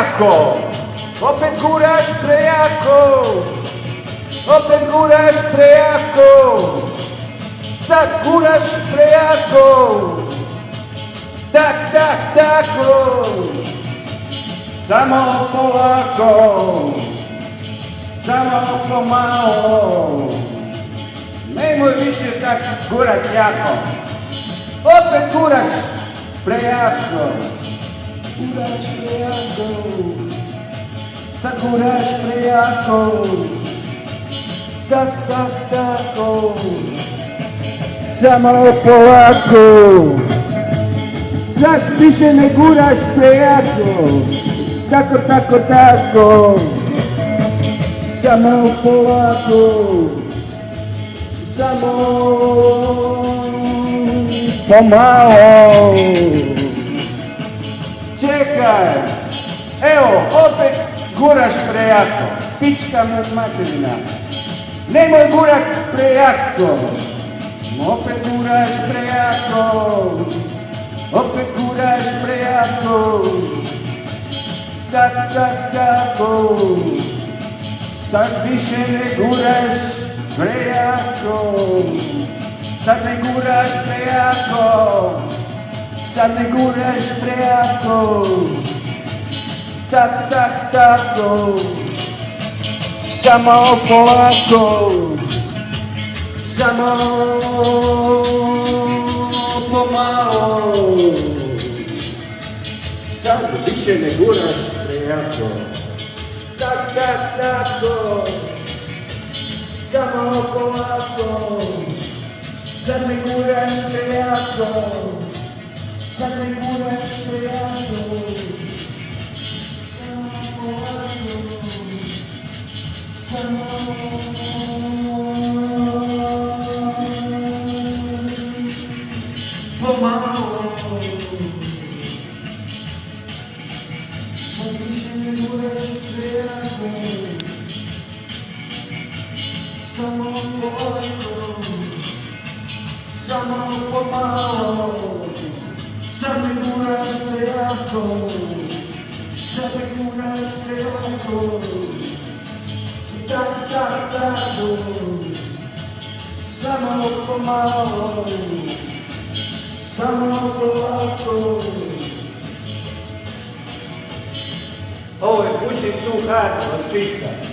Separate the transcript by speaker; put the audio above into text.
Speaker 1: prejako. Opet guraš prejako. Opet guraš prejako. Sad guraš prejako. Tak, tako. Samo polako. Samo pomalo. Nemoj više tak gurat jako. Opet guraš prejako. Guraš prejako. Sad guraš prejako. Tak, tako. Samo polako. Sad više ne guraš prejako. Tako. Samo polako. Samo pomalo. Čekaj. Evo, opet guraš prejako. Pička materina. Nemoj gurat prejako. Opet guraš prejako. Opet guraš prejako. Tako. Sad više ne guraš prejako. Sad ne guraš prejako. Sad ne guraš prejako. Tako. Samo polako. Samo pomalo. Sad više ne guraš prejako. Tako. Samo polako. Sad ne guraš prejako. Sad ne guraš prejako. Samo polako. Samo pomalo. Sad više ne guraš prejako. Samo polako. Samo pomalo. Sad ne guraš prejako. Sad ne guraš prejako. Tako. Samo pomalo. Samo polako. Ovo je Pušim tu hard od Sica.